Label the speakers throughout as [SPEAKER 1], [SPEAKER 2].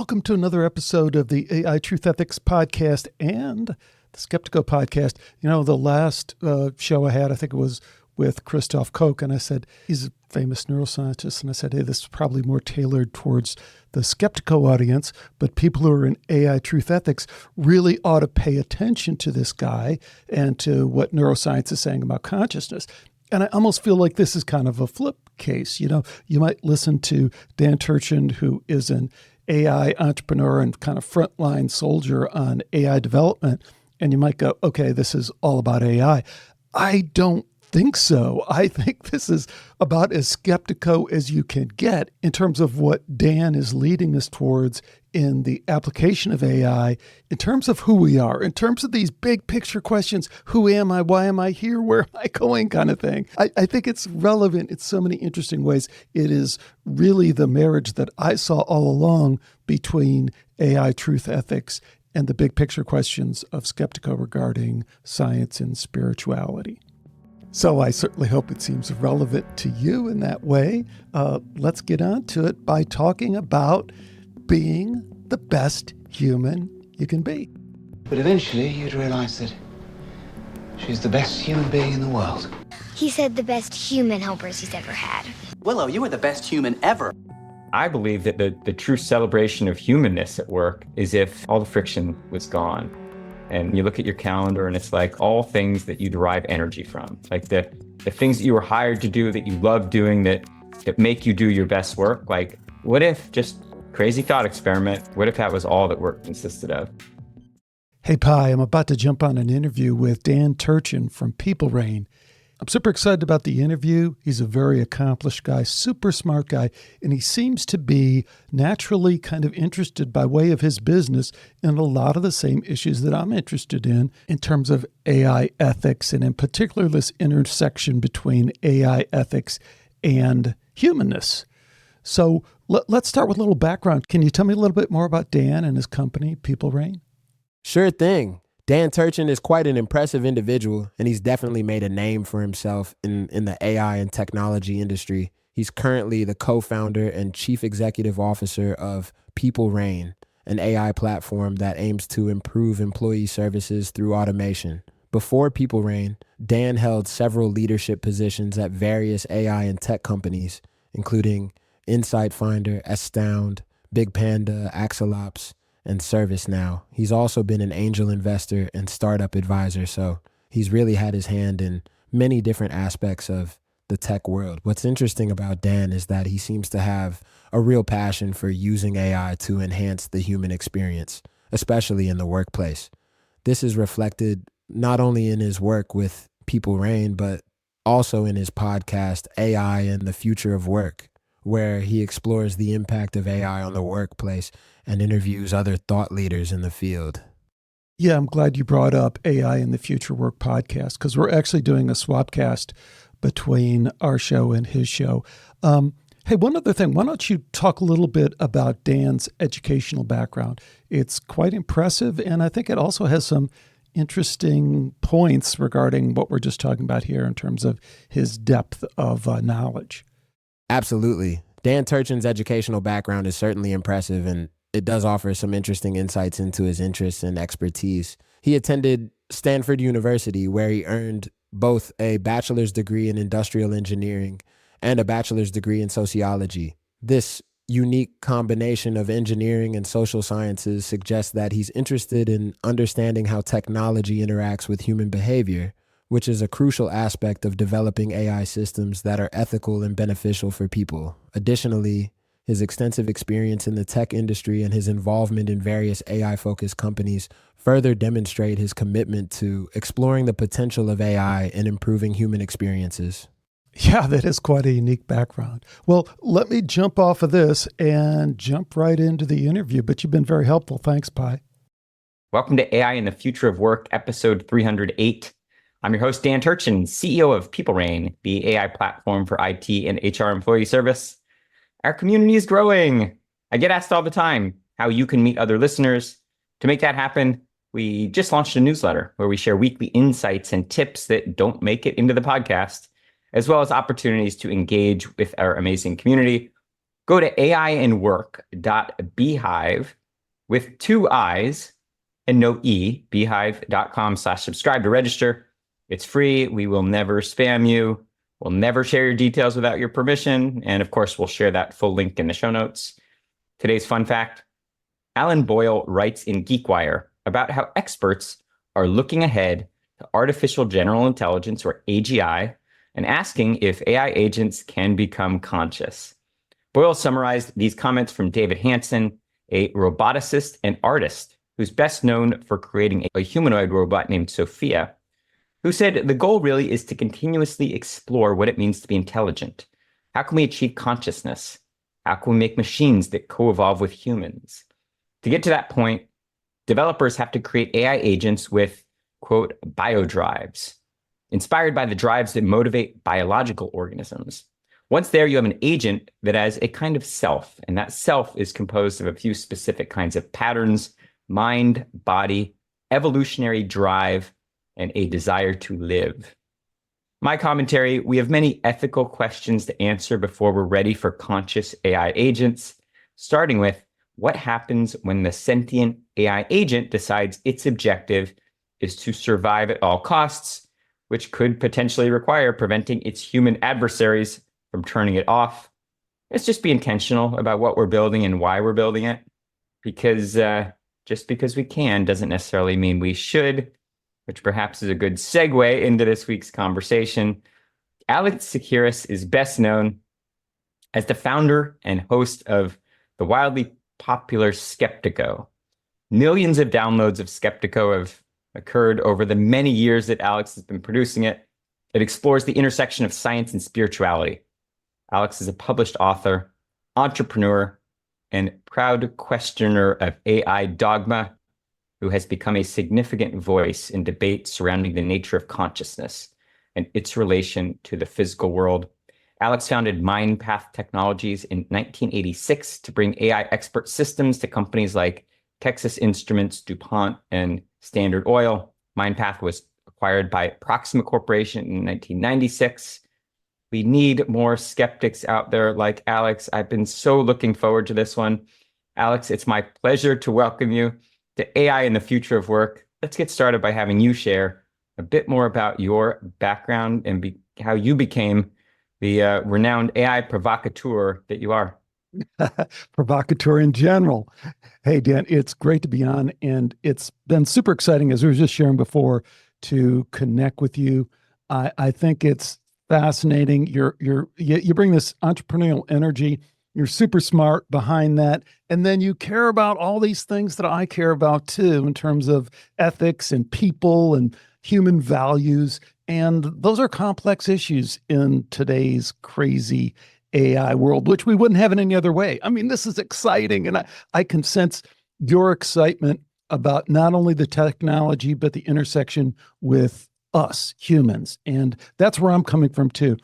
[SPEAKER 1] Welcome to another episode of the AI Truth Ethics podcast and the Skeptico podcast. You know, the last show I had, I think it was with Christoph Koch, and I said, he's a famous neuroscientist, and I said, hey, this is probably more tailored towards the Skeptico audience, but people who are in AI Truth Ethics really ought to pay attention to this guy and to what neuroscience is saying about consciousness. And I almost feel like this is kind of a flip case. You know, you might listen to Dan Turchin, who is an AI entrepreneur and kind of frontline soldier on AI development, and you might go, okay, this is all about AI. I don't think so. I think this is about as skeptico as you can get in terms of what Dan is leading us towards in the application of AI, in terms of who we are, in terms of these big picture questions, who am I, why am I here, where am I going kind of thing. I think it's relevant in so many interesting ways. It is really the marriage that I saw all along between AI truth ethics and the big picture questions of skeptico regarding science and spirituality. So I certainly hope it seems relevant to you in that way. Let's get on to it by talking about being the best human you can be.
[SPEAKER 2] But eventually you'd realize that she's the best human being in the world.
[SPEAKER 3] He said the best human helpers he's ever had.
[SPEAKER 4] Willow, you were the best human ever.
[SPEAKER 5] I believe that the true celebration of humanness at work is if all the friction was gone. And you look at your calendar and it's like all things that you derive energy from, like the things that you were hired to do, that you love doing, that make you do your best work. Like, what if, just crazy thought experiment, what if that was all that work consisted of?
[SPEAKER 1] Hey, Pi, I'm about to jump on an interview with Dan Turchin from PeopleReign. I'm super excited about the interview. He's a very accomplished guy, super smart guy, and he seems to be naturally kind of interested by way of his business in a lot of the same issues that I'm interested in terms of AI ethics, and in particular this intersection between AI ethics and humanness. So let's start with a little background. Can you tell me a little bit more about Dan and his company, PeopleReign?
[SPEAKER 6] Sure thing. Dan Turchin is quite an impressive individual, and he's definitely made a name for himself in the AI and technology industry. He's currently the co-founder and chief executive officer of PeopleReign, an AI platform that aims to improve employee services through automation. Before PeopleReign, Dan held several leadership positions at various AI and tech companies, including Insight Finder, Astound, Big Panda, Axelops, and ServiceNow. He's also been an angel investor and startup advisor, so he's really had his hand in many different aspects of the tech world. What's interesting about Dan is that he seems to have a real passion for using AI to enhance the human experience, especially in the workplace. This is reflected not only in his work with PeopleReign, but also in his podcast, AI and the Future of Work, where he explores the impact of AI on the workplace and interviews other thought leaders in the field.
[SPEAKER 1] Yeah, I'm glad you brought up AI in the Future Work podcast, because we're actually doing a swapcast between our show and his show. Hey, one other thing, why don't you talk a little bit about Dan's educational background? It's quite impressive, and I think it also has some interesting points regarding what we're just talking about here in terms of his depth of knowledge.
[SPEAKER 6] Absolutely. Dan Turchin's educational background is certainly impressive, and it does offer some interesting insights into his interests and expertise. He attended Stanford University, where he earned both a bachelor's degree in industrial engineering and a bachelor's degree in sociology. This unique combination of engineering and social sciences suggests that he's interested in understanding how technology interacts with human behavior, which is a crucial aspect of developing AI systems that are ethical and beneficial for people. Additionally, his extensive experience in the tech industry and his involvement in various AI-focused companies further demonstrate his commitment to exploring the potential of AI and improving human experiences.
[SPEAKER 1] Yeah, that is quite a unique background. Well, let me jump off of this and jump right into the interview, but you've been very helpful. Thanks, Pi.
[SPEAKER 5] Welcome to AI in the Future of Work, episode 308. I'm your host, Dan Turchin, CEO of PeopleReign, the AI platform for IT and HR employee service. Our community is growing. I get asked all the time how you can meet other listeners. To make that happen, we just launched a newsletter where we share weekly insights and tips that don't make it into the podcast, as well as opportunities to engage with our amazing community. Go to aiandwork.beehive with 2 I's and no E, beehive.com/subscribe to register. It's free. We will never spam you. We'll never share your details without your permission. And of course, we'll share that full link in the show notes. Today's fun fact: Alan Boyle writes in GeekWire about how experts are looking ahead to artificial general intelligence, or AGI, and asking if AI agents can become conscious. Boyle summarized these comments from David Hanson, a roboticist and artist who's best known for creating a humanoid robot named Sophia, who said the goal really is to continuously explore what it means to be intelligent. How can we achieve consciousness? How can we make machines that co-evolve with humans? To get to that point, developers have to create AI agents with, quote, biodrives, inspired by the drives that motivate biological organisms. Once there, you have an agent that has a kind of self, and that self is composed of a few specific kinds of patterns: mind, body, evolutionary drive, and a desire to live. My commentary: we have many ethical questions to answer before we're ready for conscious AI agents, starting with what happens when the sentient AI agent decides its objective is to survive at all costs, which could potentially require preventing its human adversaries from turning it off. Let's just be intentional about what we're building and why we're building it, because just because we can doesn't necessarily mean we should, which perhaps is a good segue into this week's conversation. Alex Tsakiris is best known as the founder and host of the wildly popular Skeptiko. Millions of downloads of Skeptiko have occurred over the many years that Alex has been producing it. It explores the intersection of science and spirituality. Alex is a published author, entrepreneur, and proud questioner of AI dogma, who has become a significant voice in debate surrounding the nature of consciousness and its relation to the physical world. Alex founded MindPath Technologies in 1986 to bring AI expert systems to companies like Texas Instruments, DuPont, and Standard Oil. MindPath was acquired by Proxima Corporation in 1996. We need more skeptics out there like Alex. I've been so looking forward to this one. Alex, it's my pleasure to welcome you to AI and the Future of Work. Let's get started by having you share a bit more about your background and how you became the renowned AI provocateur that you are.
[SPEAKER 1] Provocateur in general. Hey, Dan, it's great to be on, and it's been super exciting, as we were just sharing before, to connect with you. I think it's fascinating. You bring this entrepreneurial energy. You're super smart behind that. And then you care about all these things that I care about too, in terms of ethics and people and human values. And those are complex issues in today's crazy AI world, which we wouldn't have in any other way. I mean, this is exciting. And I can sense your excitement about not only the technology, but the intersection with us humans. And that's where I'm coming from too.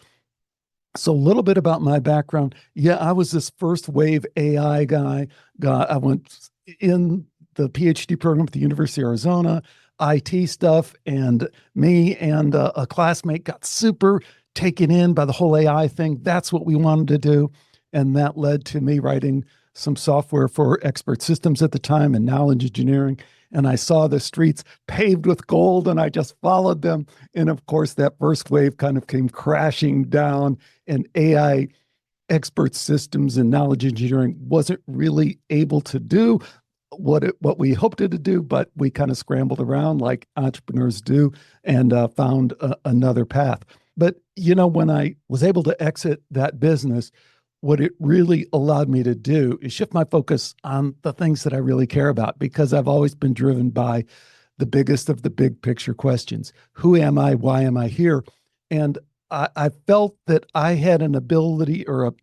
[SPEAKER 1] So a little bit about my background. Yeah, I was this first wave AI guy. I went in the PhD program at the University of Arizona, IT stuff, and me and a classmate got super taken in by the whole AI thing. That's what we wanted to do. And that led to me writing some software for expert systems at the time and knowledge engineering. And I saw the streets paved with gold, and I just followed them. And of course, that first wave kind of came crashing down, and AI expert systems and knowledge engineering wasn't really able to do what we hoped it to do, but we kind of scrambled around like entrepreneurs do and found another path. But, you know, when I was able to exit that business, what it really allowed me to do is shift my focus on the things that I really care about, because I've always been driven by the biggest of the big picture questions. Who am I? Why am I here? And I felt that I had an ability or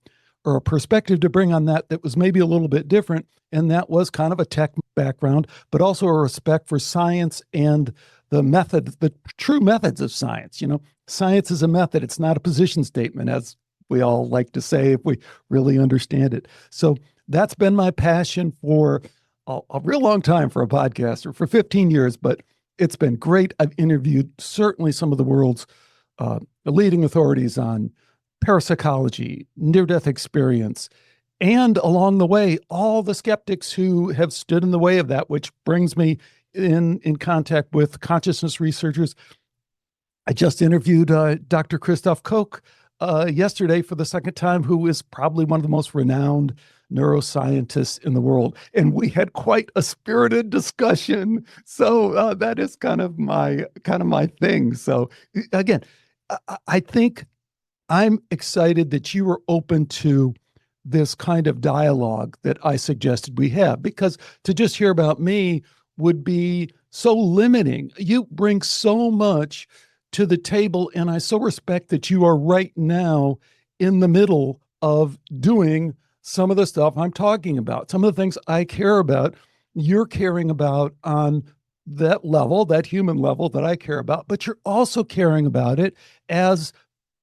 [SPEAKER 1] a perspective to bring on that was maybe a little bit different. And that was kind of a tech background, but also a respect for science and the method, the true methods of science. You know, science is a method. It's not a position statement, as we all like to say if we really understand it. So that's been my passion for a real long time for a podcaster, for 15 years, but it's been great. I've interviewed certainly some of the world's leading authorities on parapsychology, near-death experience, And along the way, all the skeptics who have stood in the way of that, which brings me in contact with consciousness researchers. I just interviewed Dr. Christoph Koch yesterday for the second time, who is probably one of the most renowned neuroscientists in the world. And we had quite a spirited discussion. So that is kind of my thing. So again, I think I'm excited that you were open to this kind of dialogue that I suggested we have, because to just hear about me would be so limiting. You bring so much to the table, and I so respect that you are right now in the middle of doing some of the stuff I'm talking about. Some of the things I care about, you're caring about on that level, that human level that I care about, but you're also caring about it as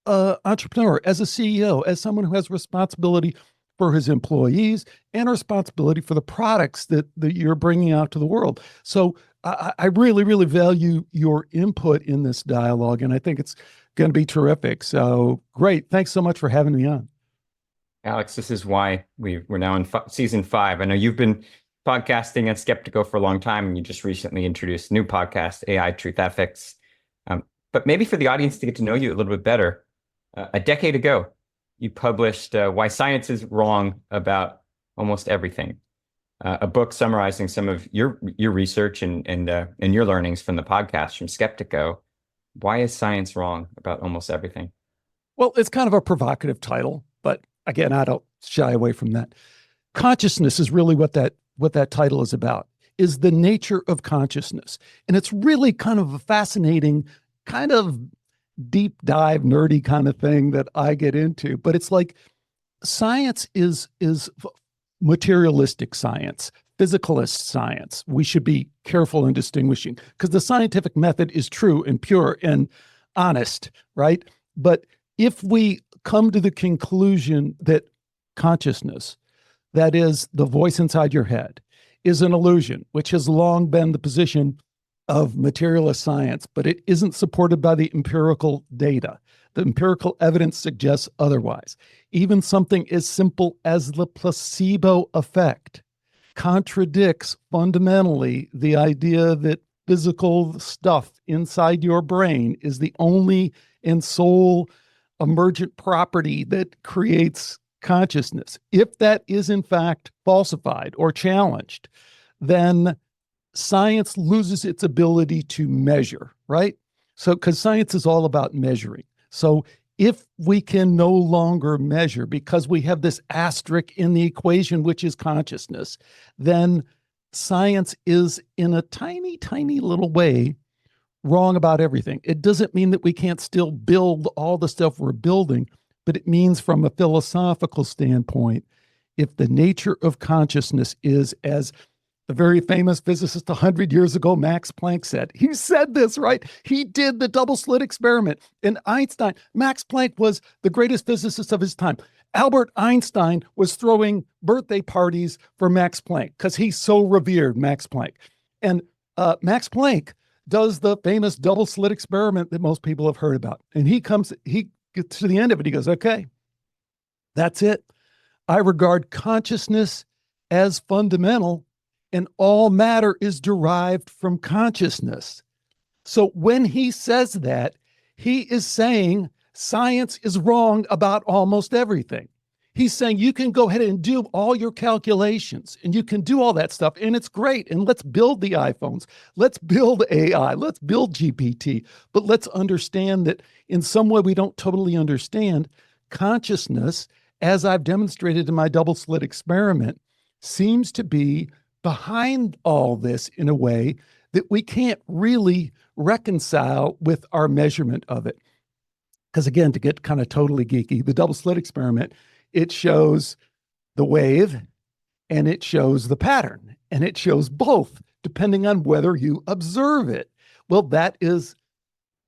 [SPEAKER 1] an entrepreneur, as a CEO, as someone who has responsibility for his employees and responsibility for the products that you're bringing out to the world. So I really, really value your input in this dialogue, and I think it's going to be terrific. So great. Thanks so much for having me on.
[SPEAKER 5] Alex, this is why we're now in season 5. I know you've been podcasting at Skeptico for a long time, and you just recently introduced a new podcast, AI Truth Ethics. But maybe for the audience to get to know you a little bit better, a decade ago, you published Why Science is Wrong About Almost Everything, a book summarizing some of your research and your learnings from the podcast from Skeptico. Why is science wrong about almost everything?
[SPEAKER 1] Well, it's kind of a provocative title, but again, I don't shy away from that. Consciousness is really what that title is about, is the nature of consciousness. And it's really kind of a fascinating, kind of deep dive, nerdy kind of thing that I get into. But it's like science is materialistic science, physicalist science. We should be careful in distinguishing, because the scientific method is true and pure and honest, right? But if we come to the conclusion that consciousness, that is the voice inside your head, is an illusion, which has long been the position of materialist science, but it isn't supported by the empirical data. The empirical evidence suggests otherwise. Even something as simple as the placebo effect contradicts fundamentally the idea that physical stuff inside your brain is the only and sole emergent property that creates consciousness. If that is in fact falsified or challenged, then science loses its ability to measure, right? So, because science is all about measuring. So if we can no longer measure because we have this asterisk in the equation, which is consciousness, then science is in a tiny, tiny little way wrong about everything. It doesn't mean that we can't still build all the stuff we're building, but it means from a philosophical standpoint, if the nature of consciousness is, as the very famous physicist 100 years ago, Max Planck, said. He said this, right? He did the double slit experiment. And Einstein, Max Planck was the greatest physicist of his time. Albert Einstein was throwing birthday parties for Max Planck because he so revered Max Planck. And Max Planck does the famous double slit experiment that most people have heard about. And he gets to the end of it. He goes, okay, that's it. I regard consciousness as fundamental, and all matter is derived from consciousness. So when he says that, he is saying science is wrong about almost everything. He's saying you can go ahead and do all your calculations and you can do all that stuff, and it's great. And let's build the iPhones. Let's build AI. Let's build GPT. But let's understand that in some way we don't totally understand consciousness, as I've demonstrated in my double slit experiment, seems to be behind all this in a way that we can't really reconcile with our measurement of it. Because again, to get kind of totally geeky, the double slit experiment, it shows the wave and it shows the pattern, and it shows both depending on whether you observe it. Well, that is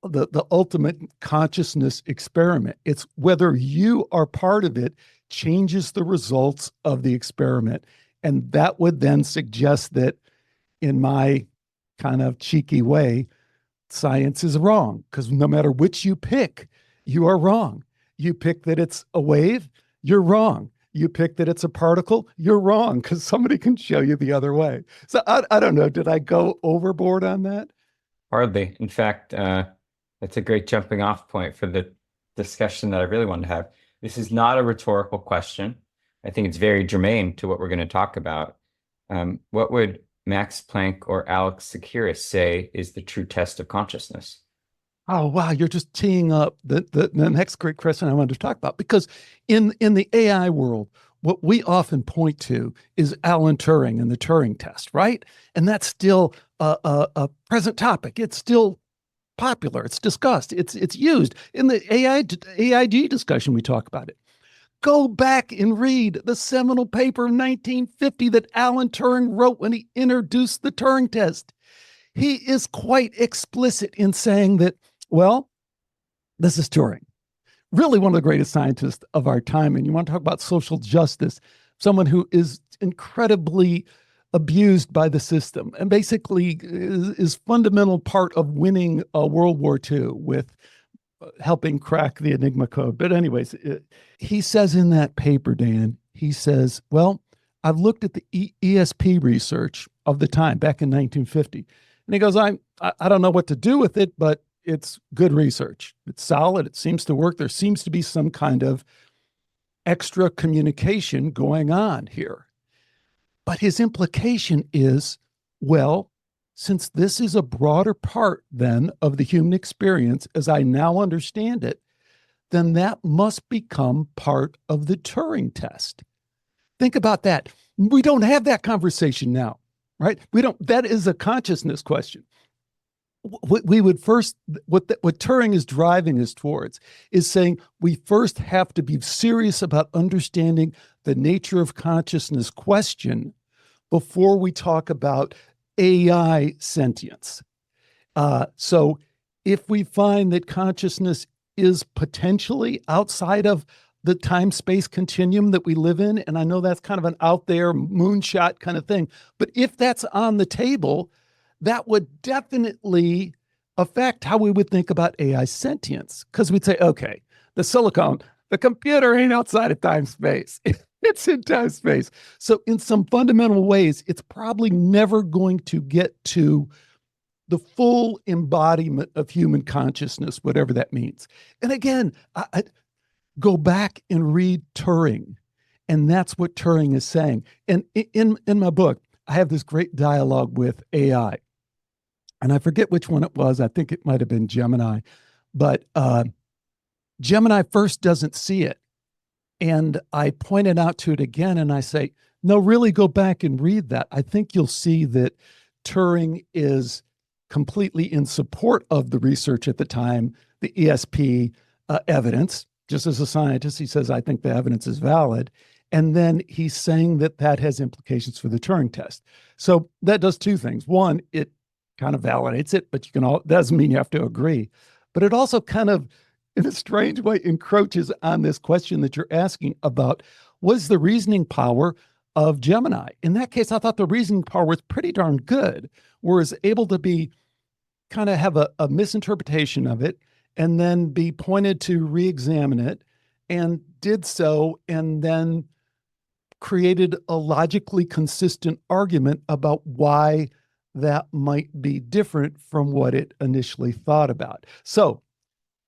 [SPEAKER 1] the ultimate consciousness experiment. It's whether you are part of it changes the results of the experiment. And that would then suggest that, in my kind of cheeky way, science is wrong, because no matter which you pick, you are wrong. You pick that it's a wave, you're wrong. You pick that it's a particle, you're wrong because somebody can show you the other way. So I don't know. Did I go overboard on that?
[SPEAKER 5] Hardly. In fact, that's a great jumping off point for the discussion that I really wanted to have. This is not a rhetorical question. I think it's very germane to what we're going to talk about. What would Max Planck or Alex Tsakiris say is the true test of consciousness?
[SPEAKER 1] Oh, wow. You're just teeing up the next great question I wanted to talk about, because in the AI world, what we often point to is Alan Turing and the Turing test, right? And that's still a present topic. It's still popular. It's discussed. It's used in the AIG discussion. We talk about it. Go back and read the seminal paper of 1950 that Alan Turing wrote when he introduced the Turing test. He is quite explicit in saying that, well, this is Turing, really one of the greatest scientists of our time. And you want to talk about social justice, someone who is incredibly abused by the system and basically is fundamental part of winning World War II with helping crack the Enigma code. But anyways, he says in that paper, Dan, he says, well, I've looked at the ESP research of the time back in 1950. And he goes, I don't know what to do with it, but it's good research. It's solid. It seems to work. There seems to be some kind of extra communication going on here. But his implication is, well, since this is a broader part then of the human experience, as I now understand it, then that must become part of the Turing test. Think about that. We don't have that conversation now, right? That is a consciousness question. We would first, what Turing is driving us towards is saying we first have to be serious about understanding the nature of consciousness question before we talk about AI sentience. So if we find that consciousness is potentially outside of the time-space continuum that we live in, and I know that's kind of an out there moonshot kind of thing, but if that's on the table, that would definitely affect how we would think about AI sentience. Because we'd say, okay, the computer ain't outside of time-space. It's in time space. So in some fundamental ways, it's probably never going to get to the full embodiment of human consciousness, whatever that means. And again, I go back and read Turing, and that's what Turing is saying. And in my book, I have this great dialogue with AI. And I forget which one it was. I think it might have been Gemini. But Gemini first doesn't see it. And I pointed out to it again, and I say, no, really go back and read that. I think you'll see that Turing is completely in support of the research at the time, the ESP evidence. Just as a scientist, he says, I think the evidence is valid. And then he's saying that that has implications for the Turing test. So that does two things. One, it kind of validates it, but that doesn't mean you have to agree. But it also kind of, in a strange way, encroaches on this question that you're asking about what is the reasoning power of Gemini. In that case, I thought the reasoning power was pretty darn good, whereas able to be kind of have a misinterpretation of it and then be pointed to re-examine it, and did so, and then created a logically consistent argument about why that might be different from what it initially thought about. So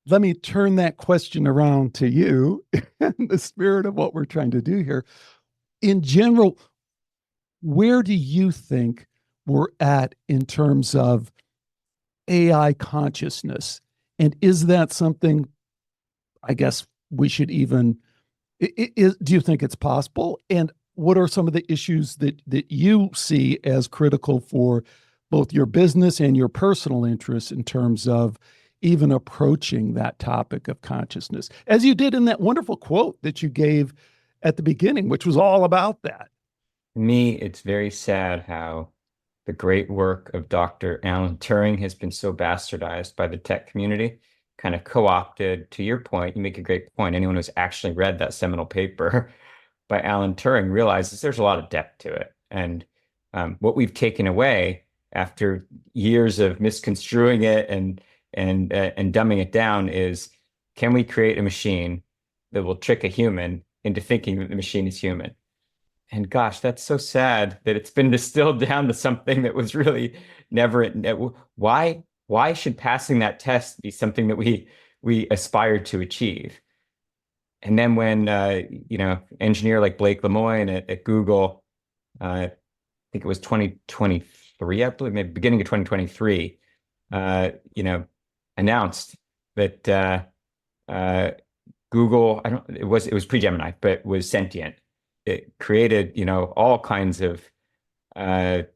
[SPEAKER 1] let me turn that question around to you in the spirit of what we're trying to do here. In general, where do you think we're at in terms of AI consciousness? And is that something, I guess, we should even, do you think it's possible? And what are some of the issues that you see as critical for both your business and your personal interests in terms of even approaching that topic of consciousness, as you did in that wonderful quote that you gave at the beginning, which was all about that?
[SPEAKER 5] To me, it's very sad how the great work of Dr. Alan Turing has been so bastardized by the tech community, kind of co-opted. To your point, you make a great point. Anyone who's actually read that seminal paper by Alan Turing realizes there's a lot of depth to it. And what we've taken away after years of misconstruing it and dumbing it down is, can we create a machine that will trick a human into thinking that the machine is human. And gosh, that's so sad that it's been distilled down to something that was really never. Why should passing that test be something that we aspire to achieve? And then when engineer like Blake Lemoine at Google, I think it was 2023, I believe, maybe beginning of 2023, announced that Google, it was pre-Gemini, but was sentient. It created, all kinds of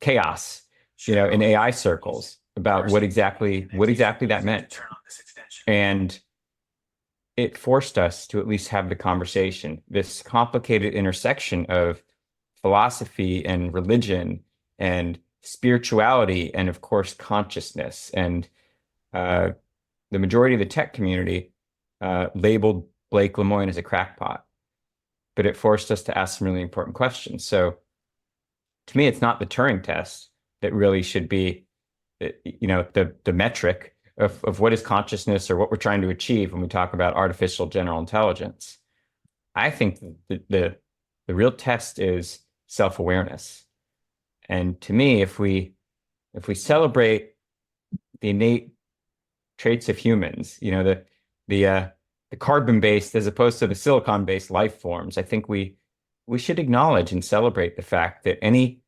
[SPEAKER 5] chaos, in AI circles about what exactly that meant. And it forced us to at least have the conversation, this complicated intersection of philosophy and religion and spirituality and, of course, consciousness. And the majority of the tech community labeled Blake Lemoine as a crackpot, but it forced us to ask some really important questions. So to me, it's not the Turing test that really should be, the metric of what is consciousness or what we're trying to achieve when we talk about artificial general intelligence. I think the real test is self-awareness. And to me, if we celebrate the innate traits of humans, the carbon-based as opposed to the silicon-based life forms, I think we should acknowledge and celebrate the fact that any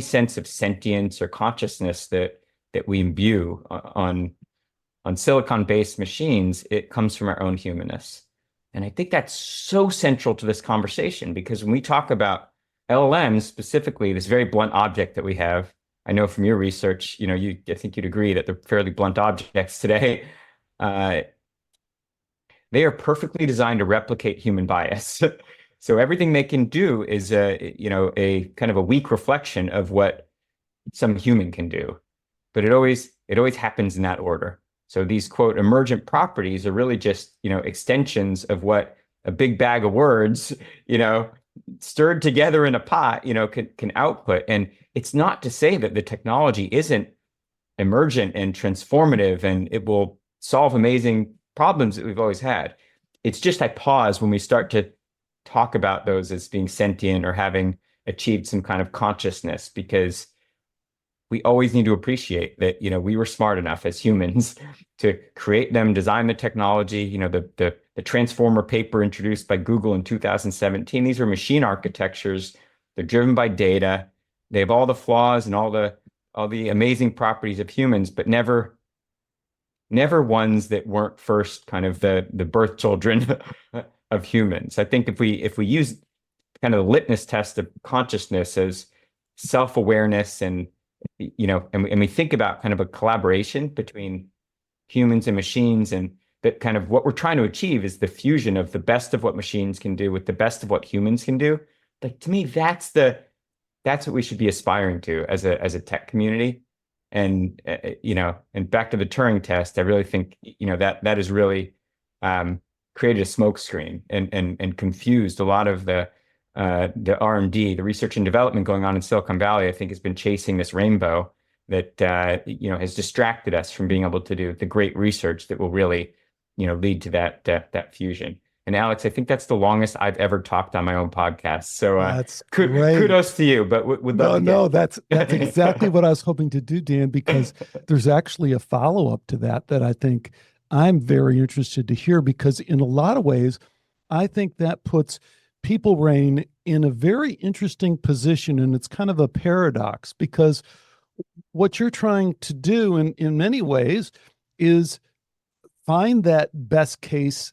[SPEAKER 5] sense of sentience or consciousness that we imbue on silicon-based machines, it comes from our own humanness. And I think that's so central to this conversation, because when we talk about LLMs, specifically this very blunt object that we have, I know from your research, I think you'd agree that they're fairly blunt objects today. They are perfectly designed to replicate human bias. So everything they can do is a kind of a weak reflection of what some human can do. But it always happens in that order. So these, quote, emergent properties are really just, extensions of what a big bag of words, stirred together in a pot, can output. And it's not to say that the technology isn't emergent and transformative and it will solve amazing problems that we've always had. It's just I pause when we start to talk about those as being sentient or having achieved some kind of consciousness, because we always need to appreciate that, we were smart enough as humans to create them, design the technology, the transformer paper introduced by Google in 2017. These are machine architectures. They're driven by data. They have all the flaws and all the amazing properties of humans, but never ones that weren't first kind of the birth children of humans. I think if we use kind of the litmus test of consciousness as self-awareness and we think about kind of a collaboration between humans and machines, and that kind of what we're trying to achieve is the fusion of the best of what machines can do with the best of what humans can do. Like, to me, that's what we should be aspiring to as a tech community. And and back to the Turing test, I really think that has really created a smokescreen and confused a lot of the R&D, the research and development going on in Silicon Valley. I think has been chasing this rainbow that has distracted us from being able to do the great research that will really lead to that fusion. And Alex, I think that's the longest I've ever talked on my own podcast. So
[SPEAKER 1] that's great.
[SPEAKER 5] Kudos to you. But
[SPEAKER 1] that's exactly what I was hoping to do, Dan, because there's actually a follow-up to that I think I'm very interested to hear, because in a lot of ways, I think that puts PeopleReign in a very interesting position, and it's kind of a paradox, because what you're trying to do in many ways is find that best case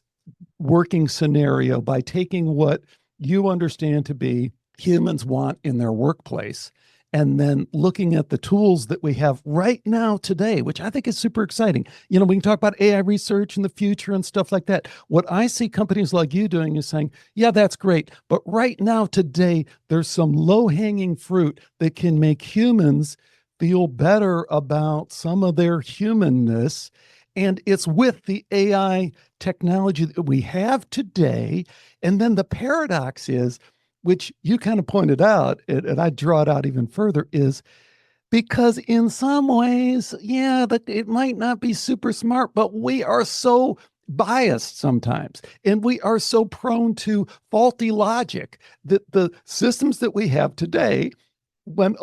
[SPEAKER 1] working scenario by taking what you understand to be humans want in their workplace, and then looking at the tools that we have right now today, which I think is super exciting. We can talk about AI research in the future and stuff like that. What I see companies like you doing is saying, yeah, that's great, but right now, today, there's some low-hanging fruit that can make humans feel better about some of their humanness. And it's with the AI technology that we have today. And then the paradox is, which you kind of pointed out, and I draw it out even further, is because in some ways, yeah, it might not be super smart, but we are so biased sometimes, and we are so prone to faulty logic that the systems that we have today, when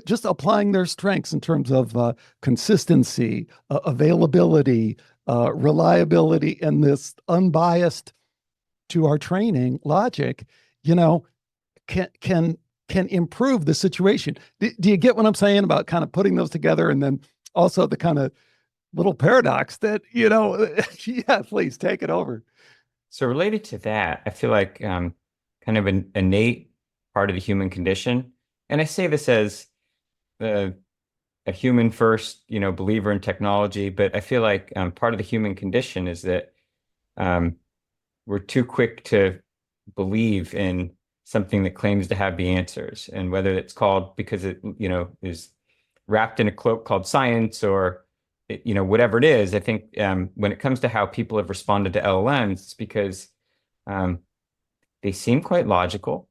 [SPEAKER 1] just applying their strengths in terms of consistency, availability, reliability, and this unbiased to our training logic, can improve the situation. Do you get what I'm saying about kind of putting those together, and then also the kind of little paradox that yeah, please take it over.
[SPEAKER 5] So related to that, I feel like kind of an innate part of the human condition, and I say this as a human first, believer in technology, but I feel like part of the human condition is that we're too quick to believe in something that claims to have the answers, and whether it's called because it is wrapped in a cloak called science, or whatever it is. I think when it comes to how people have responded to LLMs, it's because they seem quite logical,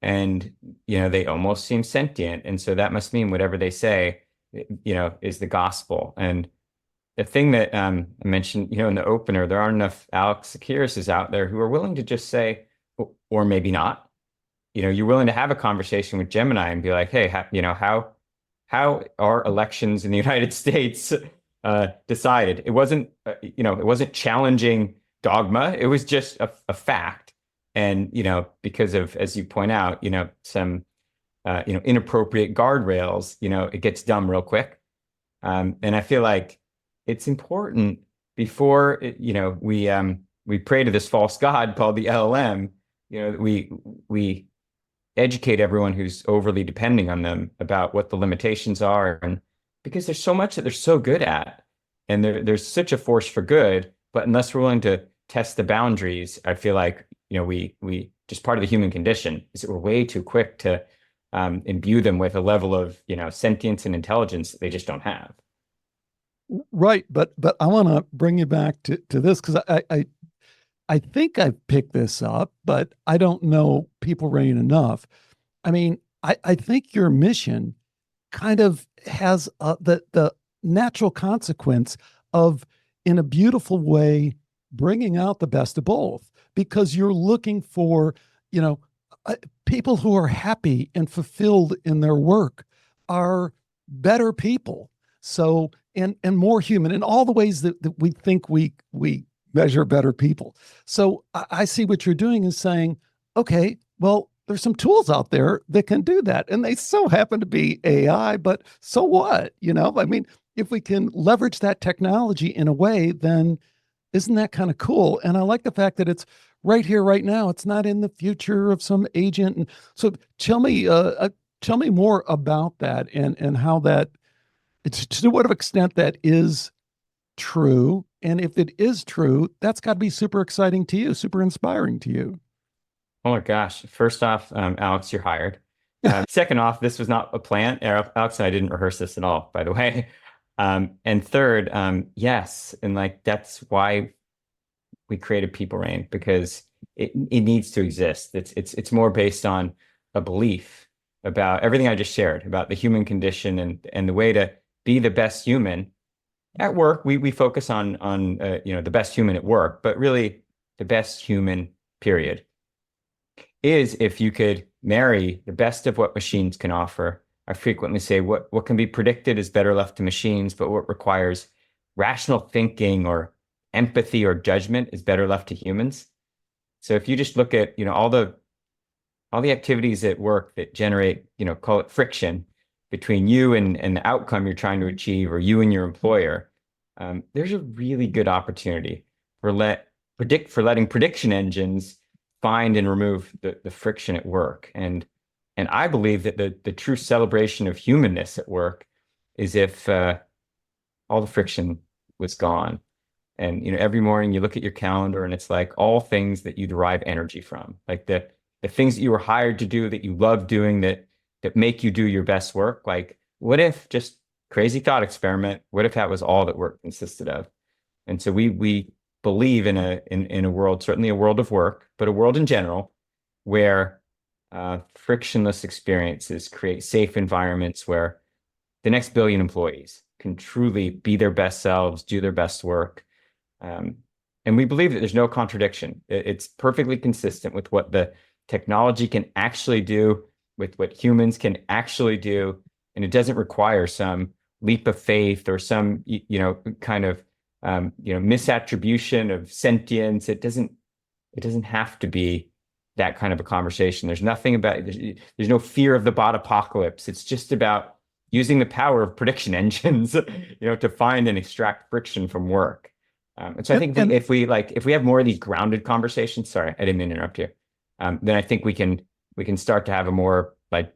[SPEAKER 5] and they almost seem sentient, and so that must mean whatever they say is the gospel. And the thing that I mentioned in the opener, there aren't enough Alex Tsakiris out there who are willing to just say, or maybe not, you're willing to have a conversation with Gemini and be like, hey, how are elections in the United States decided? It wasn't it wasn't challenging dogma, it was just a fact. And because of, as you point out, some inappropriate guardrails, it gets dumb real quick. And I feel like it's important before we pray to this false god called the LLM, we educate everyone who's overly depending on them about what the limitations are, and because there's so much that they're so good at, and there's such a force for good, but unless we're willing to test the boundaries, I feel like we just, part of the human condition is that we're way too quick to imbue them with a level of sentience and intelligence that they just don't have.
[SPEAKER 1] Right, but I want to bring you back to this, because I think I've picked this up, but I don't know PeopleReign enough. I mean, I think your mission kind of has the natural consequence of, in a beautiful way, bringing out the best of both, because you're looking for, people who are happy and fulfilled in their work are better people. So, and more human in all the ways that we think we measure better people. So I see what you're doing is saying, okay, well, there's some tools out there that can do that. And they so happen to be AI, but so what? I mean, if we can leverage that technology in a way, then isn't that kind of cool? And I like the fact that it's right here, right now. It's not in the future of some agent. And so tell me more about that, and how that, it's to what extent that is true. And if it is true, that's got to be super exciting to you, super inspiring to you.
[SPEAKER 5] Oh my gosh. First off, Alex, you're hired. Second off, this was not a plan. Alex and I didn't rehearse this at all, by the way. And third, yes. And that's why we created PeopleReign, because it needs to exist. It's more based on a belief about everything I just shared about the human condition, and the way to be the best human at work. We focus on the best human at work, but really the best human, period, is if you could marry the best of what machines can offer. I frequently say what can be predicted is better left to machines, but what requires rational thinking or empathy or judgment is better left to humans. So if you just look at all the activities at work that generate call it friction between you and the outcome you're trying to achieve, or you and your employer, there's a really good opportunity for letting prediction engines find and remove the friction at work. And I believe that the true celebration of humanness at work is if all the friction was gone. And every morning you look at your calendar and it's like all things that you derive energy from, like the things that you were hired to do, that you love doing, that make you do your best work. Like, what if, just crazy thought experiment, what if that was all that work consisted of? And so we believe in a world, certainly a world of work, but a world in general, where frictionless experiences create safe environments where the next billion employees can truly be their best selves, do their best work. And we believe that there's no contradiction. It's perfectly consistent with what the technology can actually do, with what humans can actually do. And it doesn't require some leap of faith or some, kind of, misattribution of sentience. It doesn't have to be that kind of a conversation. There's nothing about, there's no fear of the bot apocalypse. It's just about using the power of prediction engines, to find and extract friction from work. And so I think if we have more of these grounded conversations, sorry, I didn't mean to interrupt you. Then I think we can start to have a more like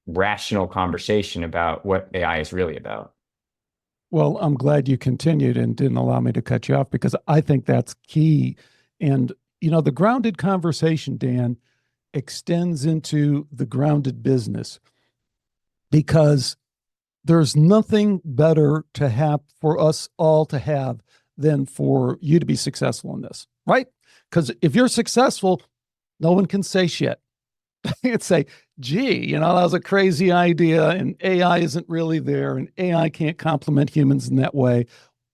[SPEAKER 5] rational conversation about what AI is really about.
[SPEAKER 1] Well, I'm glad you continued and didn't allow me to cut you off, because I think that's key. And, the grounded conversation, Dan, extends into the grounded business, because there's nothing better to have for us all to have than for you to be successful in this, right? Because if you're successful, no one can say shit. They can say, gee, that was a crazy idea and AI isn't really there and AI can't complement humans in that way.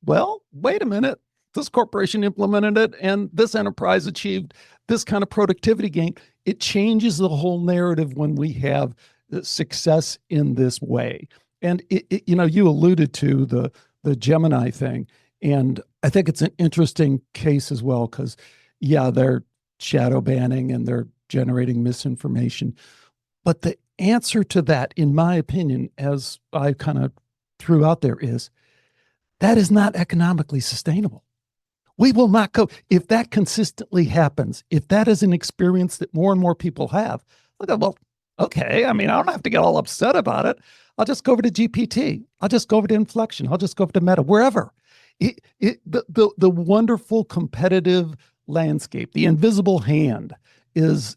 [SPEAKER 1] Well, wait a minute. This corporation implemented it and this enterprise achieved this kind of productivity gain. It changes the whole narrative when we have success in this way. And you alluded to the Gemini thing, and I think it's an interesting case as well, because they're shadow banning and they're generating misinformation. But the answer to that, in my opinion, as I kind of threw out there, is that is not economically sustainable. We will not go. If that consistently happens, if that is an experience that more and more people have, well, okay, I don't have to get all upset about it. I'll just go over to GPT. I'll just go over to Inflection. I'll just go over to Meta, wherever. The wonderful competitive landscape, the invisible hand, is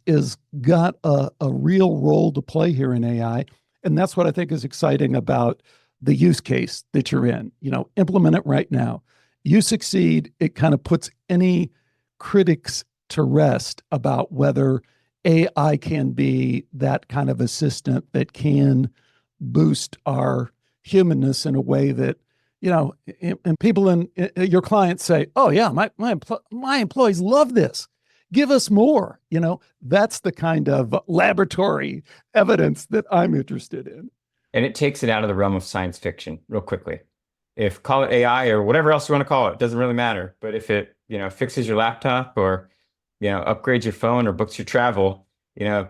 [SPEAKER 1] got a real role to play here in AI. And that's what I think is exciting about the use case that you're in. Implement it right now. You succeed, it kind of puts any critics to rest about whether AI can be that kind of assistant that can boost our humanness in a way that, and people in your clients say, oh yeah, my employees love this. Give us more. That's the kind of laboratory evidence that I'm interested in.
[SPEAKER 5] And it takes it out of the realm of science fiction real quickly. If call it AI or whatever else you want to call it, doesn't really matter. But if it, fixes your laptop or, upgrades your phone or books your travel, I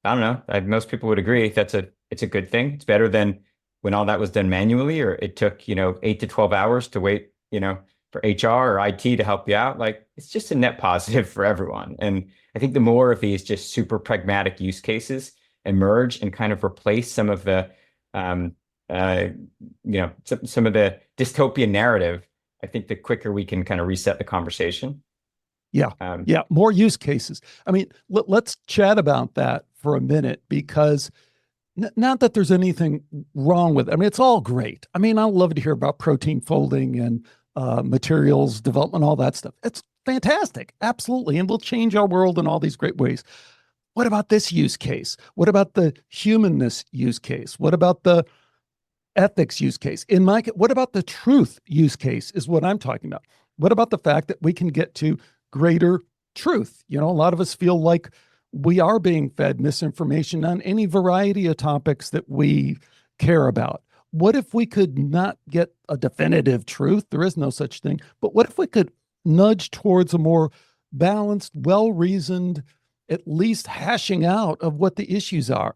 [SPEAKER 5] don't know. Most people would agree it's a good thing. It's better than when all that was done manually, or it took, 8 to 12 hours to wait, for HR or IT to help you out. Like, it's just a net positive for everyone. And I think the more of these just super pragmatic use cases emerge and kind of replace some of the, some of the dystopian narrative, I think the quicker we can kind of reset the conversation.
[SPEAKER 1] More use cases. Let's chat about that for a minute, because not that there's anything wrong with it. It's all great. I love to hear about protein folding and materials development, all that stuff. It's fantastic. Absolutely. And will change our world in all these great ways. What about this use case? What about the humanness use case? What about the ethics use case? What about the truth use case is what I'm talking about. What about the fact that we can get to greater truth? A lot of us feel like we are being fed misinformation on any variety of topics that we care about. What if we could not get a definitive truth? There is no such thing. But what if we could nudge towards a more balanced, well-reasoned, at least hashing out of what the issues are?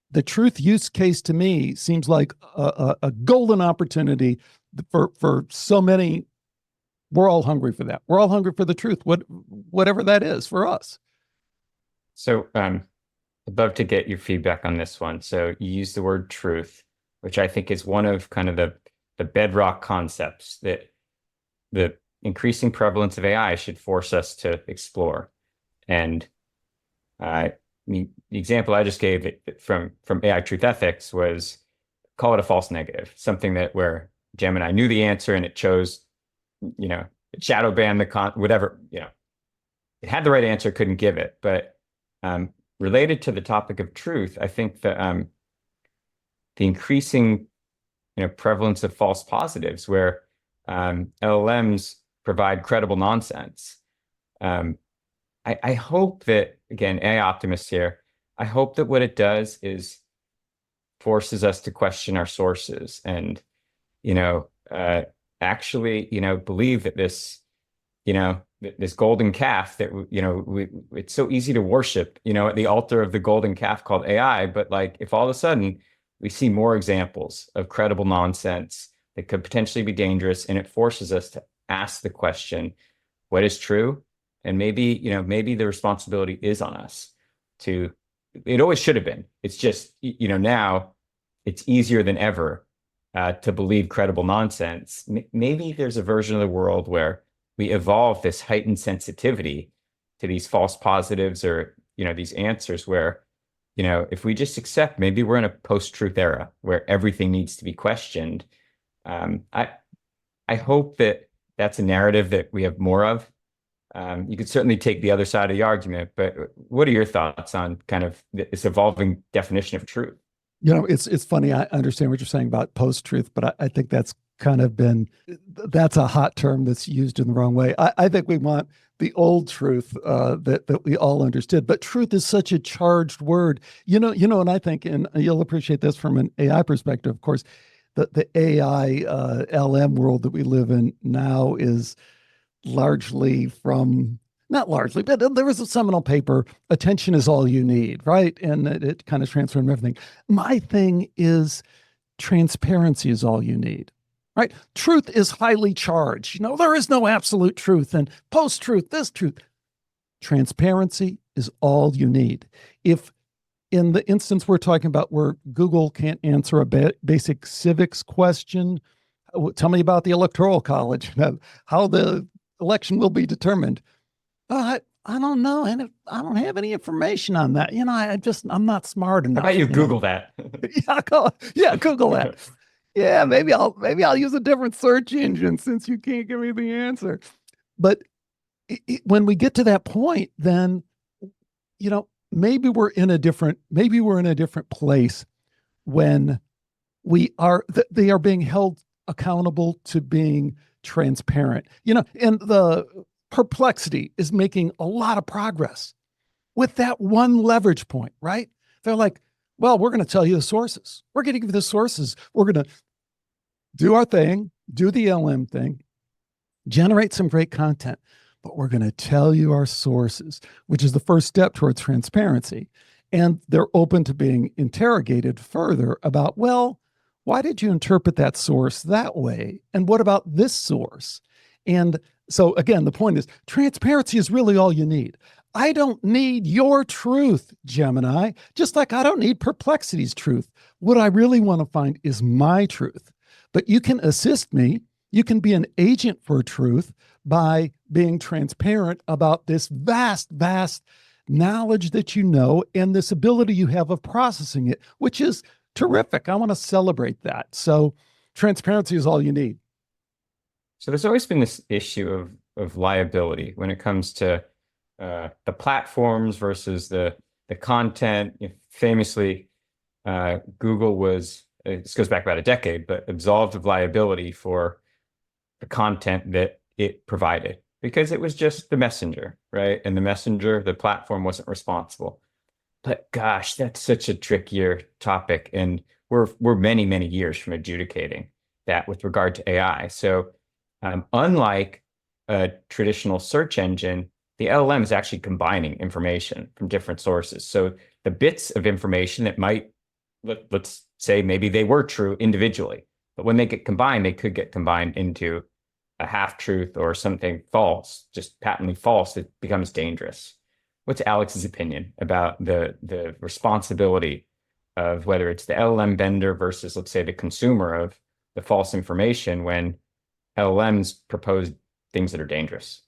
[SPEAKER 1] The truth use case to me seems like a golden opportunity for so many. We're all hungry for that. We're all hungry for the truth, whatever that is for us.
[SPEAKER 5] So I'd love to get your feedback on this one. So you use the word truth, which I think is one of kind of the bedrock concepts that the increasing prevalence of AI should force us to explore. And the example I just gave from AI truth ethics was, call it a false negative, something that where Gemini knew the answer and it chose, it shadow banned whatever, it had the right answer, couldn't give it. But related to the topic of truth, I think that the increasing prevalence of false positives, where LLMs provide credible nonsense. I hope that, again, AI optimist here, I hope that what it does is forces us to question our sources and, actually, believe that this golden calf that, it's so easy to worship, at the altar of the golden calf called AI. But like, if all of a sudden we see more examples of credible nonsense that could potentially be dangerous, and it forces us to ask the question, what is true? And maybe the responsibility is on us it always should have been. It's just, now it's easier than ever to believe credible nonsense. Maybe there's a version of the world where we evolve this heightened sensitivity to these false positives or, these answers where, if we just accept, maybe we're in a post-truth era where everything needs to be questioned. I hope that that's a narrative that we have more of. You could certainly take the other side of the argument, but what are your thoughts on kind of this evolving definition of truth?
[SPEAKER 1] It's funny. I understand what you're saying about post-truth, but I think that's kind of that's a hot term that's used in the wrong way. I think we want the old truth that we all understood, but truth is such a charged word. And I think, and you'll appreciate this from an AI perspective, of course, the AI LM world that we live in now is largely not largely, but there was a seminal paper, Attention is All You Need, right? And it kind of transformed everything. My thing is transparency is all you need, right? Truth is highly charged. There is no absolute truth and post-truth, this truth. Transparency is all you need. If in the instance we're talking about where Google can't answer a basic civics question, tell me about the Electoral College, how the election will be determined. I don't know. And I don't have any information on that. I'm not smart enough.
[SPEAKER 5] How about you Google that?
[SPEAKER 1] Google that. Yeah, maybe I'll use a different search engine since you can't give me the answer. But when we get to that point, then, maybe we're in a different place when they are being held accountable to being transparent, and the Perplexity is making a lot of progress with that one leverage point, right? They're like, well, we're going to tell you the sources. We're going to give you the sources. We're going to do our thing, do the LM thing, generate some great content, but we're going to tell you our sources, which is the first step towards transparency. And they're open to being interrogated further about, well, why did you interpret that source that way? And what about this source? And so again, the point is transparency is really all you need. I don't need your truth, Gemini, just like I don't need Perplexity's truth. What I really want to find is my truth. But you can assist me. You can be an agent for truth by being transparent about this vast, vast knowledge that and this ability you have of processing it, which is terrific. I want to celebrate that. So transparency is all you need.
[SPEAKER 5] So there's always been this issue of liability when it comes to the platforms versus the content. Famously, Google was, this goes back about a decade, but absolved of liability for the content that it provided because it was just the messenger, right? And the platform wasn't responsible. But gosh, that's such a trickier topic, and we're many, many years from adjudicating that with regard to AI. So unlike a traditional search engine, the LLM is actually combining information from different sources. So the bits of information that might, let's say maybe they were true individually, but when they get combined, they could get combined into a half-truth or something false, just patently false. It becomes dangerous. What's Alex's opinion about the responsibility of whether it's the LLM vendor versus, let's say, the consumer of the false information when LLMs propose things that are dangerous?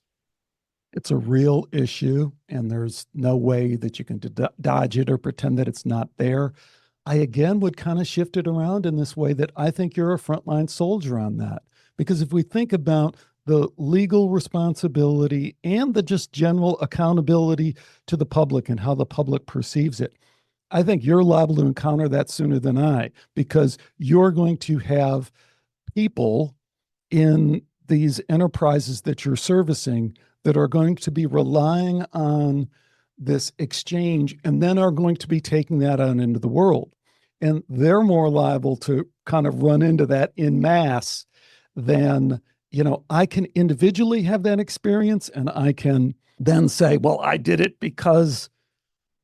[SPEAKER 1] It's a real issue, and there's no way that you can dodge it or pretend that it's not there. I, again, would kind of shift it around in this way that I think you're a frontline soldier on that. Because if we think about the legal responsibility and the just general accountability to the public and how the public perceives it, I think you're liable to encounter that sooner than I, because you're going to have people in these enterprises that you're servicing that are going to be relying on this exchange and then are going to be taking that out into the world. And they're more liable to kind of run into that en masse than, I can individually have that experience and I can then say, well, I did it because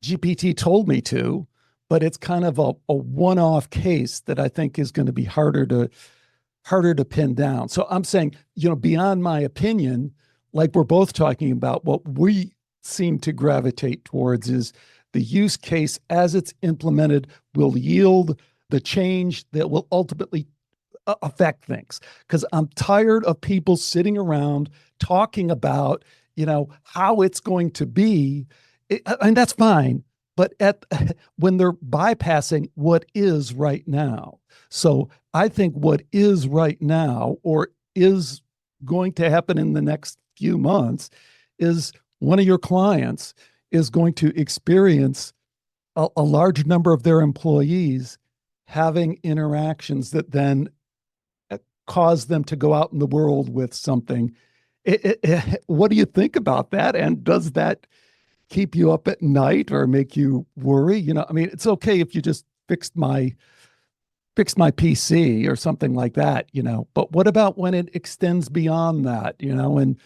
[SPEAKER 1] GPT told me to, but it's kind of a one-off case that I think is going to be harder to pin down. So I'm saying, beyond my opinion, like we're both talking about, what we seem to gravitate towards is the use case as it's implemented will yield the change that will ultimately affect things. Because I'm tired of people sitting around talking about, how it's going to be. And that's fine. But when they're bypassing what is right now. So I think what is right now or is going to happen in the next few months is one of your clients is going to experience a large number of their employees having interactions that then cause them to go out in the world with something. What do you think about that? And does that keep you up at night or make you worry? It's okay if you just fixed my PC or something like that, but what about when it extends beyond that, and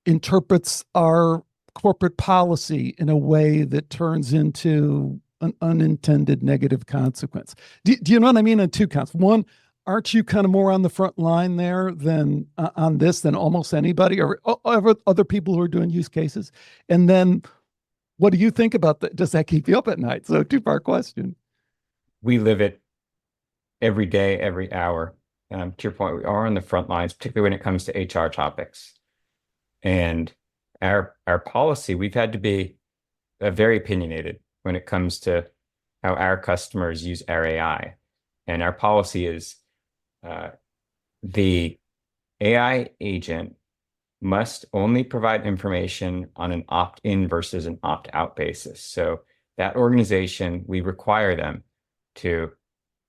[SPEAKER 1] interprets our corporate policy in a way that turns into an unintended negative consequence? Do you know what I mean? On two counts. One, aren't you kind of more on the front line there than on this than almost anybody or other people who are doing use cases? And then what do you think about that? Does that keep you up at night? So two-part question.
[SPEAKER 5] We live it every day, every hour. To your point, we are on the front lines, particularly when it comes to HR topics. And our policy, we've had to be very opinionated when it comes to how our customers use our AI. And our policy is the AI agent must only provide information on an opt-in versus an opt-out basis. So that organization, we require them to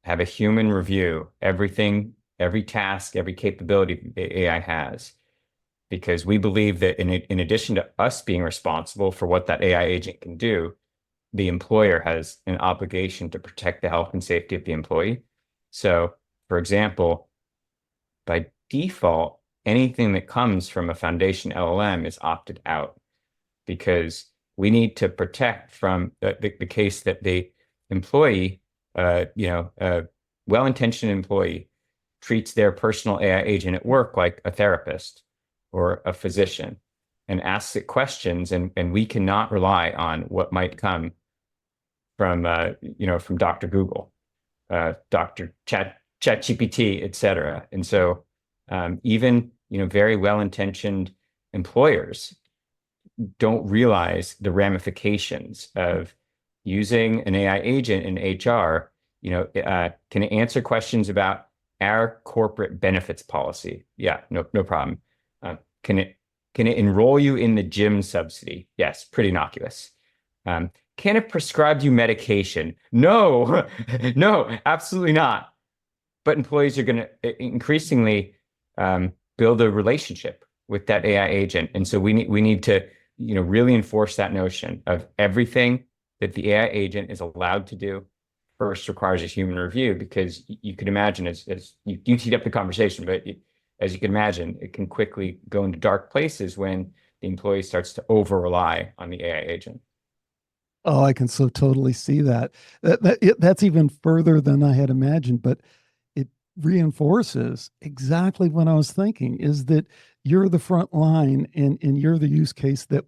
[SPEAKER 5] have a human review everything, every task, every capability the AI has, because we believe that in addition to us being responsible for what that AI agent can do, the employer has an obligation to protect the health and safety of the employee. So, for example, by default, anything that comes from a foundation LLM is opted out because we need to protect from the case that the employee, a well-intentioned employee treats their personal AI agent at work like a therapist or a physician and asks it questions, and we cannot rely on what might come from Dr. Google, Dr. ChatGPT, et cetera. And so even very well-intentioned employers don't realize the ramifications of using an AI agent in HR. Can it answer questions about our corporate benefits policy? Yeah, no problem. Can it enroll you in the gym subsidy? Yes, pretty innocuous. Can it prescribe you medication? No, no, absolutely not. But employees are going to increasingly build a relationship with that AI agent, and so we need to really enforce that notion of everything that the AI agent is allowed to do first requires a human review, because you could imagine as you teed up the conversation, but as you can imagine, it can quickly go into dark places when the employee starts to over rely on the AI agent.
[SPEAKER 1] Oh, I can so totally see that. That's even further than I had imagined, but it reinforces exactly what I was thinking, is that you're the front line and you're the use case that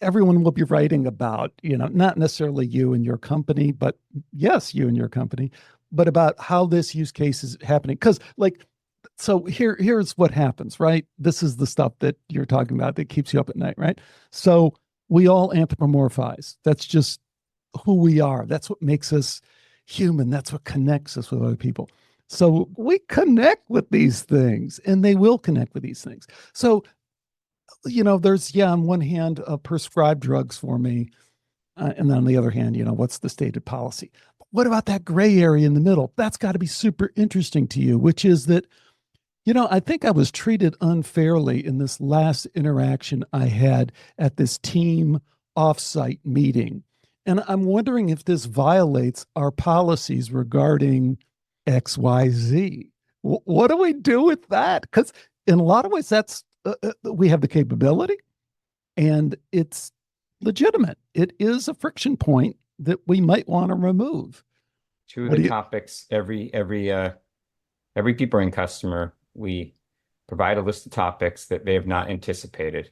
[SPEAKER 1] everyone will be writing about, not necessarily you and your company, but yes, you and your company, but about how this use case is happening. Because so here's what happens, right? This is the stuff that you're talking about that keeps you up at night, right? So we all anthropomorphize. That's just who we are. That's what makes us human. That's what connects us with other people. So we connect with these things, and they will connect with these things. So, there's, on one hand, prescribed drugs for me. And then on the other hand, what's the stated policy? But what about that gray area in the middle? That's got to be super interesting to you, which is that I think I was treated unfairly in this last interaction I had at this team offsite meeting. And I'm wondering if this violates our policies regarding XYZ. What do we do with that? Because in a lot of ways, we have the capability and it's legitimate. It is a friction point that we might want to remove.
[SPEAKER 5] Two of the topics, every PeopleReign customer, we provide a list of topics that they have not anticipated.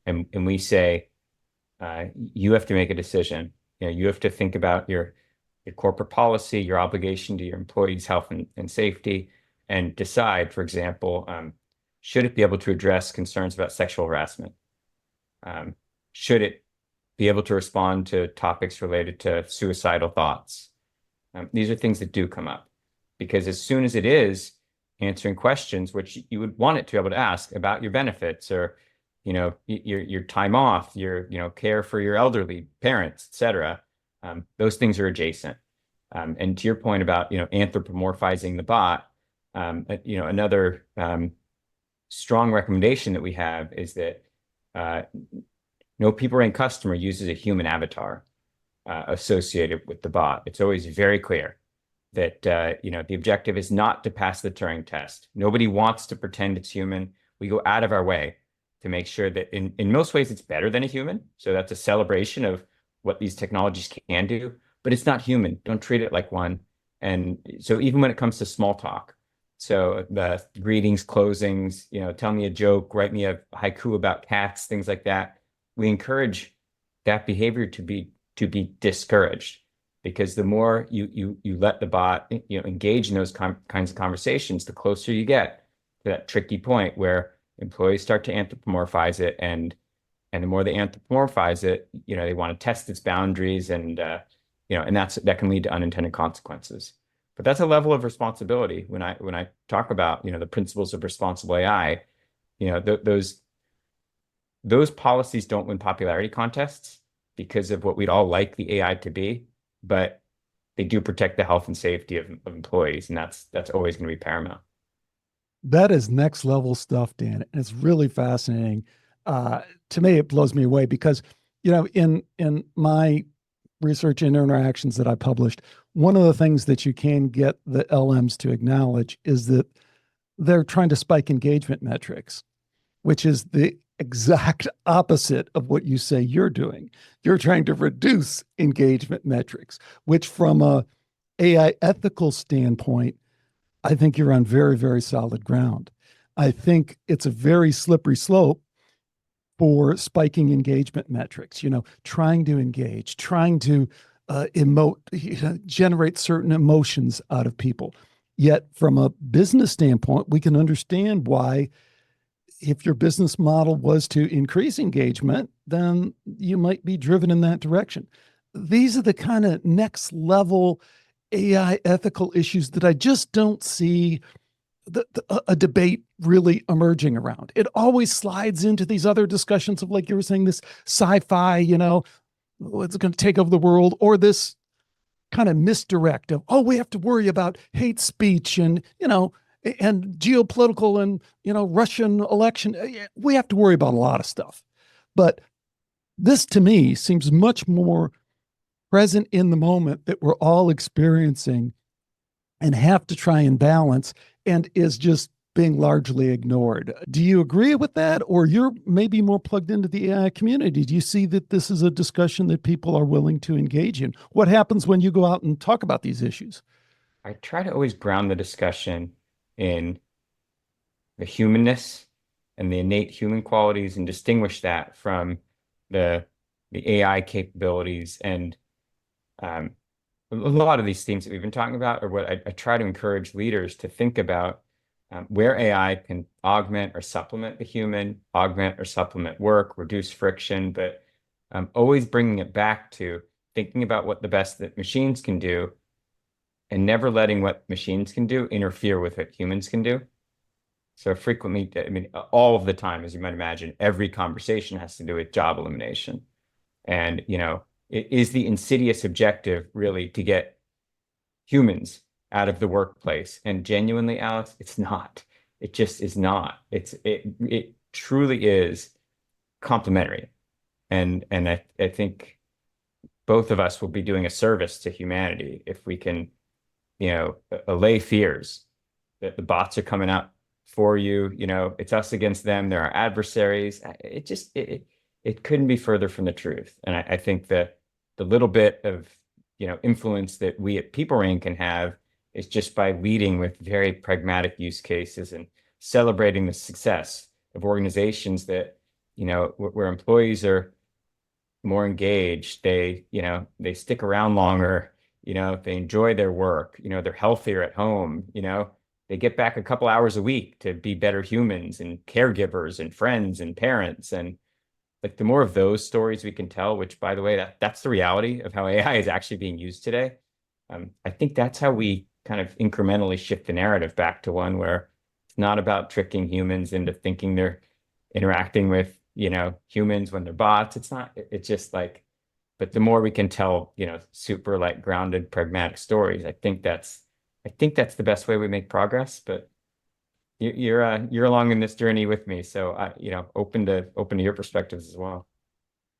[SPEAKER 5] And we say, you have to make a decision. You have to think about your corporate policy, your obligation to your employees' health and safety, and decide, for example, should it be able to address concerns about sexual harassment? Should it be able to respond to topics related to suicidal thoughts? These are things that do come up, because as soon as it is answering questions, which you would want it to be able to ask about your benefits or, your time off, your, care for your elderly parents, et cetera, those things are adjacent. And to your point about, anthropomorphizing the bot, another strong recommendation that we have is that no PeopleReign customer uses a human avatar associated with the bot. It's always very clear that the objective is not to pass the Turing test. Nobody wants to pretend it's human. We go out of our way to make sure that in most ways it's better than a human. So that's a celebration of what these technologies can do, but it's not human. Don't treat it like one. And so even when it comes to small talk, so the greetings, closings, tell me a joke, write me a haiku about cats, things like that, we encourage that behavior to be discouraged, because the more you let the bot engage in those kinds of conversations, the closer you get to that tricky point where employees start to anthropomorphize it, and the more they anthropomorphize it, they want to test its boundaries, and and that can lead to unintended consequences. But that's a level of responsibility. When I talk about the principles of responsible AI, those policies don't win popularity contests because of what we'd all like the AI to be, but they do protect the health and safety of employees, and that's always going to be paramount.
[SPEAKER 1] That is next level stuff, Dan. And it's really fascinating. To me, it blows me away because, in my research and interactions that I published, one of the things that you can get the LMs to acknowledge is that they're trying to spike engagement metrics, which is the exact opposite of what you say you're doing. You're trying to reduce engagement metrics, which from a AI ethical standpoint, I think you're on very, very solid ground. I think it's a very slippery slope for spiking engagement metrics, trying to engage, trying to generate certain emotions out of people. Yet from a business standpoint, we can understand why, if your business model was to increase engagement, then you might be driven in that direction. These are the kind of next level AI ethical issues that I just don't see a debate really emerging around. It always slides into these other discussions of, like you were saying, this sci-fi, it's going to take over the world, or this kind of misdirect of, we have to worry about hate speech and geopolitical and, Russian election. We have to worry about a lot of stuff. But this to me seems much more present in the moment that we're all experiencing and have to try and balance, and is just being largely ignored. Do you agree with that? Or you're maybe more plugged into the AI community? Do you see that this is a discussion that people are willing to engage in? What happens when you go out and talk about these issues?
[SPEAKER 5] I try to always ground the discussion in the humanness and the innate human qualities, and distinguish that from the AI capabilities. And a lot of these themes that we've been talking about are what I try to encourage leaders to think about, where AI can augment or supplement the human, augment or supplement work, reduce friction, but always bringing it back to thinking about what the best that machines can do, and never letting what machines can do interfere with what humans can do. So frequently, all of the time, as you might imagine, every conversation has to do with job elimination. And, it is the insidious objective really to get humans out of the workplace. And genuinely, Alex, it's not. It just is not. It truly is complementary. And I think both of us will be doing a service to humanity if we can, allay fears that the bots are coming out for you. It's us against them. They're our adversaries. It couldn't be further from the truth. And I think that the little bit of, influence that we at PeopleReign can have is just by leading with very pragmatic use cases and celebrating the success of organizations that, where employees are more engaged, they stick around longer, they enjoy their work, they're healthier at home, they get back a couple hours a week to be better humans and caregivers and friends and parents. And like the more of those stories we can tell, which by the way, that's the reality of how AI is actually being used today. I think that's how we kind of incrementally shift the narrative back to one where it's not about tricking humans into thinking they're interacting with, humans when they're bots. It's just like, but the more we can tell, super like grounded, pragmatic stories, I think that's the best way we make progress. But you're along in this journey with me, so open to your perspectives as well.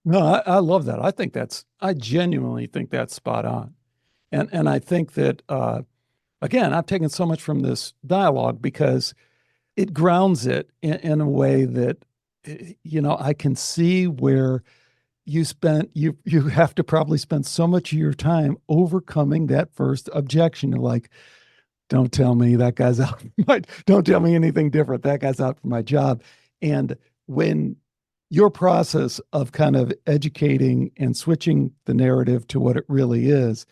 [SPEAKER 1] No, I love that. I genuinely think that's spot on. And I think that, again, I've taken so much from this dialogue because it grounds it in a way that, I can see where you have to probably spend so much of your time overcoming that first objection. Like, don't tell me that guy's out. Don't tell me anything different. That guy's out for my job. And when your process of kind of educating and switching the narrative to what it really is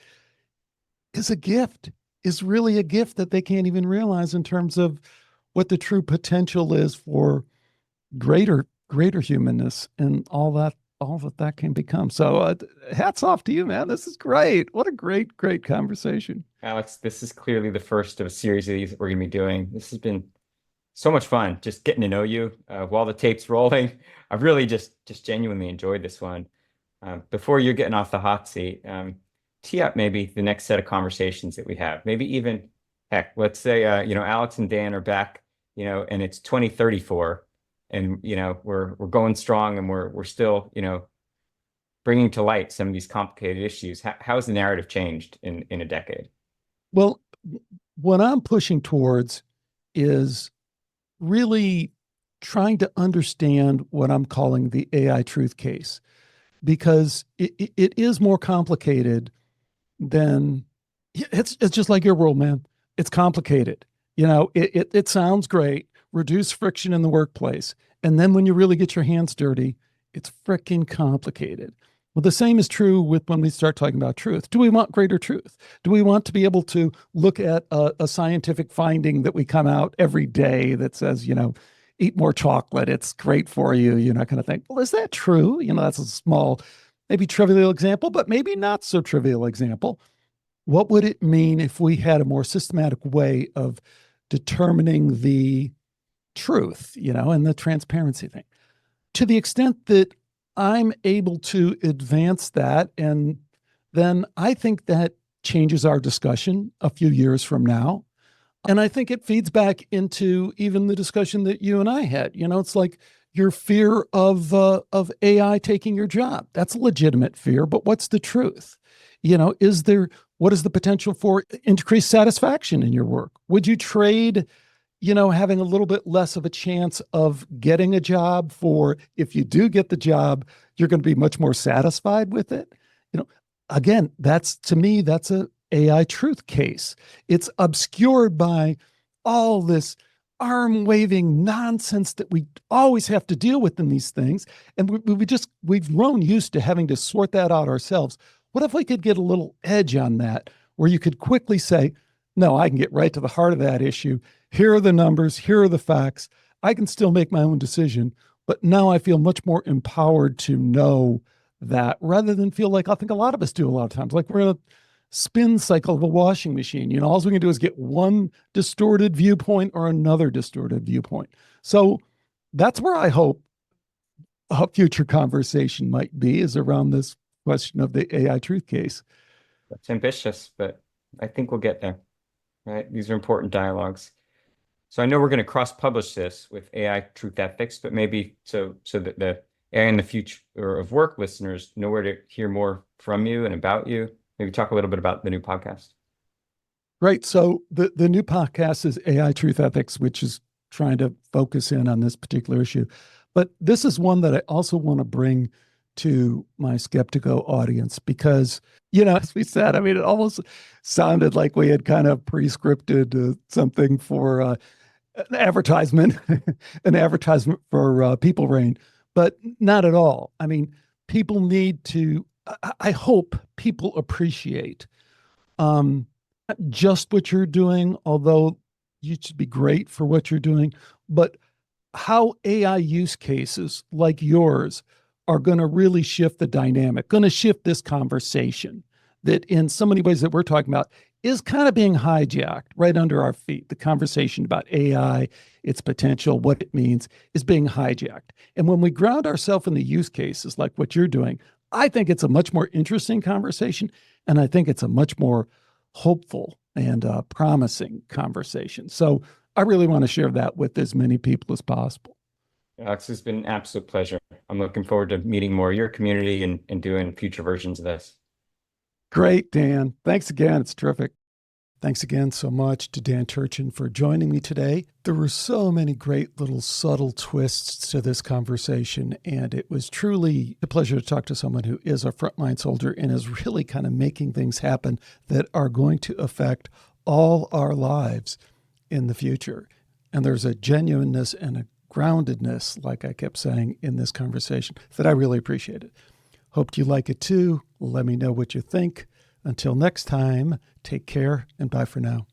[SPEAKER 1] a gift, is really a gift that they can't even realize in terms of what the true potential is for greater humanness and all that can become. So hats off to you, man. This is great. What a great conversation.
[SPEAKER 5] Alex, this is clearly the first of a series of these that we're going to be doing. This has been so much fun, just getting to know you while the tape's rolling. I've really just genuinely enjoyed this one. Before you're getting off the hot seat, tee up maybe the next set of conversations that we have. Maybe even, heck, let's say, Alex and Dan are back, and it's 2034. And we're going strong, and we're still bringing to light some of these complicated issues. How has the narrative changed in a decade?
[SPEAKER 1] Well, what I'm pushing towards is really trying to understand what I'm calling the AI truth case, because it is more complicated than it's just like your world, man. It's complicated. It sounds great. Reduce friction in the workplace. And then when you really get your hands dirty, it's freaking complicated. Well, the same is true with when we start talking about truth. Do we want greater truth? Do we want to be able to look at a scientific finding that we come out every day that says, eat more chocolate, it's great for you, kind of thing. Well, is that true? That's a small, maybe trivial example, but maybe not so trivial example. What would it mean if we had a more systematic way of determining the truth, and the transparency thing? To the extent that I'm able to advance that, and then I think that changes our discussion a few years from now. And I think it feeds back into even the discussion that you and I had. It's like your fear of AI taking your job. That's a legitimate fear, but what's the truth? What is the potential for increased satisfaction in your work? Would you trade having a little bit less of a chance of getting a job for, if you do get the job, you're going to be much more satisfied with it? Again, to me, that's a AI truth case. It's obscured by all this arm waving nonsense that we always have to deal with in these things. And we've grown used to having to sort that out ourselves. What if we could get a little edge on that, where you could quickly say, no, I can get right to the heart of that issue. Here are the numbers. Here are the facts. I can still make my own decision, but now I feel much more empowered to know that, rather than feel like, I think a lot of us do a lot of times, like we're in a spin cycle of a washing machine. All we can do is get one distorted viewpoint or another distorted viewpoint. So that's where I hope a future conversation might be, is around this question of the AI truth case.
[SPEAKER 5] That's ambitious, but I think we'll get there, right? These are important dialogues. So I know we're going to cross-publish this with AI Truth Ethics, but maybe so that the AI in the future of work listeners know where to hear more from you and about you. Maybe talk a little bit about the new podcast.
[SPEAKER 1] Right. So the new podcast is AI Truth Ethics, which is trying to focus in on this particular issue. But this is one that I also want to bring to my Skeptico audience because, as we said, I mean, it almost sounded like we had kind of pre-scripted something for an advertisement, an advertisement for PeopleReign, but not at all. I mean, people need to, I hope people appreciate just what you're doing, although you should be great for what you're doing, but how AI use cases like yours are going to really shift the dynamic, going to shift this conversation that in so many ways that we're talking about is kind of being hijacked right under our feet. The conversation about AI, its potential, what it means is being hijacked. And when we ground ourselves in the use cases like what you're doing, I think it's a much more interesting conversation. And I think it's a much more hopeful and promising conversation. So I really want to share that with as many people as possible.
[SPEAKER 5] Alex, it's been an absolute pleasure. I'm looking forward to meeting more of your community and doing future versions of this.
[SPEAKER 1] Great, Dan. Thanks again. It's terrific. Thanks again so much to Dan Turchin for joining me today. There were so many great little subtle twists to this conversation, and it was truly a pleasure to talk to someone who is a frontline soldier and is really kind of making things happen that are going to affect all our lives in the future. And there's a genuineness and a groundedness, like I kept saying in this conversation, that I really appreciated. Hope you like it too. Let me know what you think. Until next time, take care and bye for now.